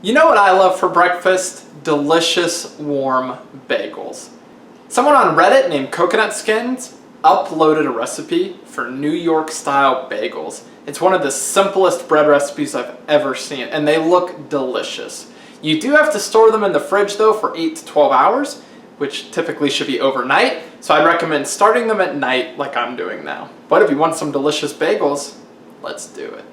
You know what I love for breakfast? Delicious warm bagels. Someone on Reddit named Coconut Skins uploaded a recipe for New York style bagels. It's one of the simplest bread recipes I've ever seen, and they look delicious. You do have to store them in the fridge though for 8 to 12 hours, which typically should be overnight, so I'd recommend starting them at night like I'm doing now. But if you want some delicious bagels, let's do it.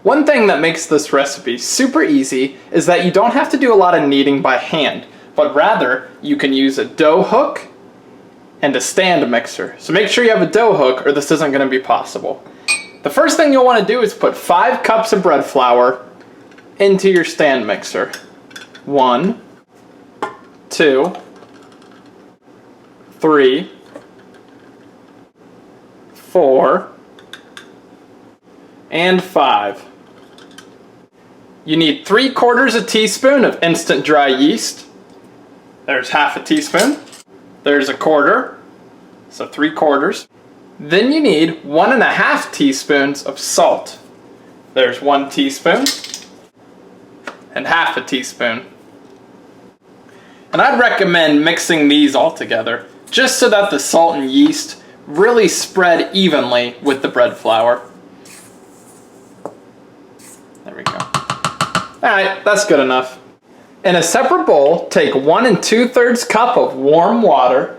One thing that makes this recipe super easy is that you don't have to do a lot of kneading by hand, but rather you can use a dough hook and a stand mixer. So make sure you have a dough hook or this isn't going to be possible. The first thing you'll want to do is put 5 cups of bread flour into your stand mixer. 1, 2, 3, 4, and 5. You need 3/4 teaspoon of instant dry yeast. There's half a teaspoon. There's a quarter, so 3/4. Then you need 1.5 teaspoons of salt. There's 1 teaspoon and half a teaspoon. And I'd recommend mixing these all together, just so that the salt and yeast really spread evenly with the bread flour. There we go. Alright, that's good enough. In a separate bowl, take 1 2/3 cup of warm water.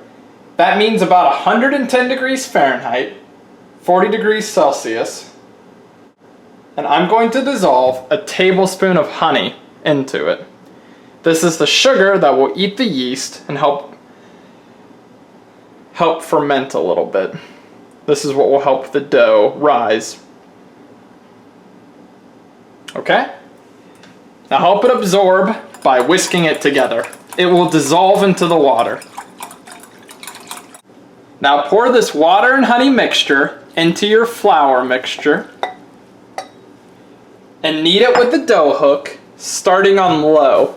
That means about 110 degrees Fahrenheit, 40 degrees Celsius. And I'm going to dissolve a tablespoon of honey into it. This is the sugar that will eat the yeast and help ferment a little bit. This is what will help the dough rise. Okay? Now help it absorb by whisking it together. It will dissolve into the water. Now pour this water and honey mixture into your flour mixture and knead it with the dough hook, starting on low.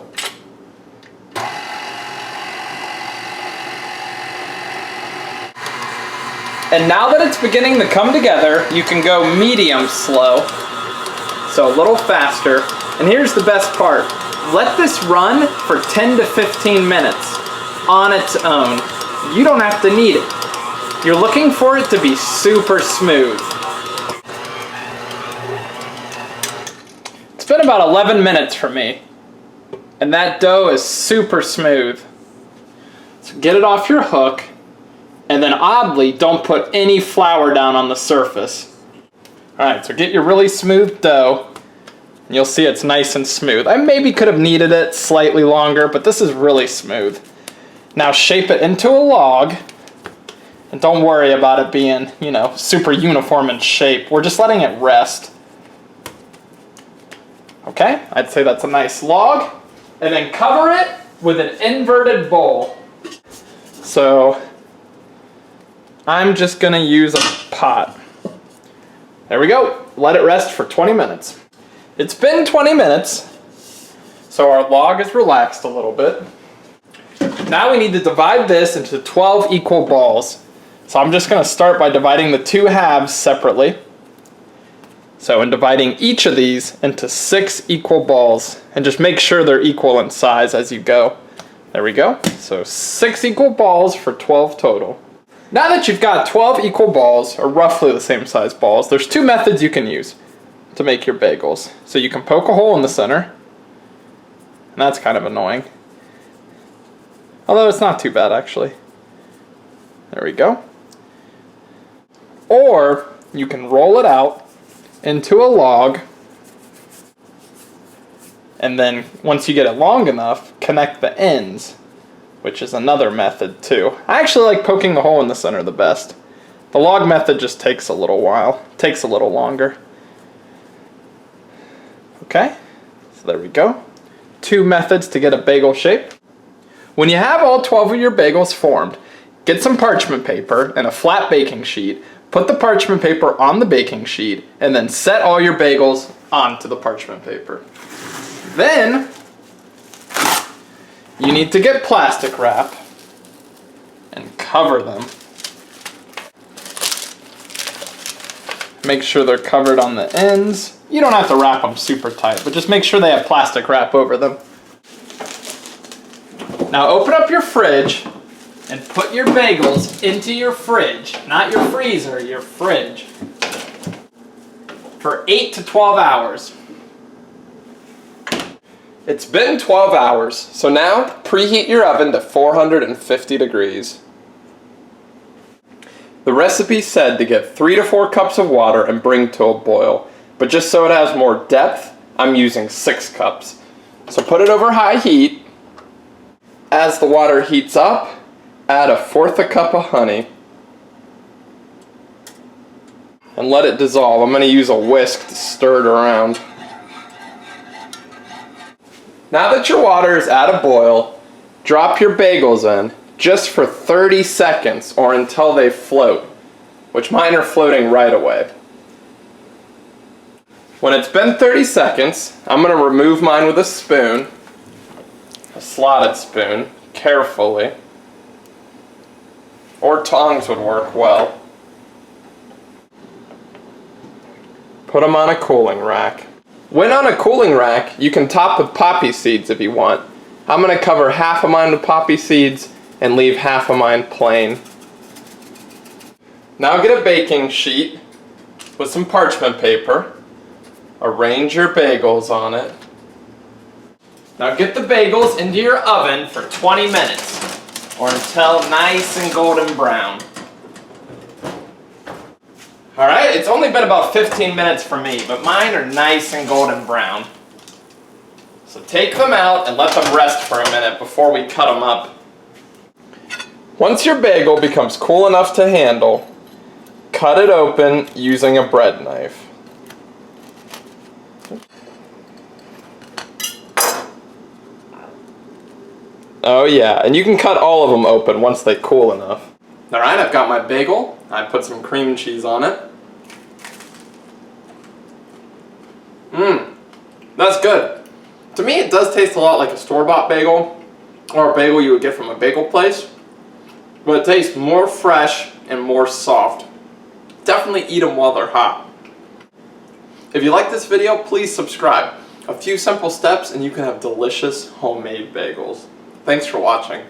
And now that it's beginning to come together, you can go medium slow, so a little faster. And here's the best part. Let this run for 10 to 15 minutes on its own. You don't have to knead it. You're looking for it to be super smooth. It's been about 11 minutes for me, and that dough is super smooth. So get it off your hook, and then oddly, don't put any flour down on the surface. Alright, so get your really smooth dough. You'll see it's nice and smooth. I maybe could have kneaded it slightly longer, but this is really smooth. Now shape it into a log, and don't worry about it being, super uniform in shape. We're just letting it rest. Okay, I'd say that's a nice log. And then cover it with an inverted bowl. So I'm just gonna use a pot. There we go. Let it rest for 20 minutes. It's been 20 minutes, so our log is relaxed a little bit. Now we need to divide this into 12 equal balls. So I'm just going to start by dividing the 2 halves separately. So in dividing each of these into 6 equal balls, and just make sure they're equal in size as you go. There we go. So 6 equal balls for 12 total. Now that you've got 12 equal balls, or roughly the same size balls, there's 2 methods you can use to make your bagels. So you can poke a hole in the center, and that's kind of annoying. Although it's not too bad actually. There we go. Or you can roll it out into a log, and then once you get it long enough, connect the ends, which is another method too. I actually like poking the hole in the center the best. The log method just takes a little while, takes a little longer. Okay, so there we go. 2 methods to get a bagel shape. When you have all 12 of your bagels formed, get some parchment paper and a flat baking sheet, put the parchment paper on the baking sheet, and then set all your bagels onto the parchment paper. Then, you need to get plastic wrap and cover them Make sure they're covered on the ends. You don't have to wrap them super tight, but just make sure they have plastic wrap over them. Now open up your fridge and put your bagels into your fridge, not your freezer, your fridge, for 8 to 12 hours. It's been 12 hours, so now preheat your oven to 450 degrees. The recipe said to get 3 to 4 cups of water and bring to a boil, but just so it has more depth, I'm using 6 cups. So put it over high heat. As the water heats up, add 1/4 cup of honey and let it dissolve. I'm going to use a whisk to stir it around. Now that your water is at a boil, drop your bagels in just for 30 seconds or until they float, which mine are floating right away. When it's been 30 seconds, I'm going to remove mine with a spoon, a slotted spoon, carefully, or tongs would work well. Put them on a cooling rack. When on a cooling rack, you can top with poppy seeds if you want. I'm going to cover half of mine with poppy seeds and leave half of mine plain. Now get a baking sheet with some parchment paper. Arrange your bagels on it. Now get the bagels into your oven for 20 minutes or until nice and golden brown. Alright, it's only been about 15 minutes for me, but mine are nice and golden brown. So take them out and let them rest for a minute before we cut them up. Once your bagel becomes cool enough to handle, cut it open using a bread knife. Oh yeah, and you can cut all of them open once they cool enough. Alright, I've got my bagel. I put some cream cheese on it. That's good. To me, it does taste a lot like a store-bought bagel, or a bagel you would get from a bagel place, but it tastes more fresh and more soft. Definitely eat them while they're hot. If you like this video, please subscribe. A few simple steps and you can have delicious homemade bagels. Thanks for watching.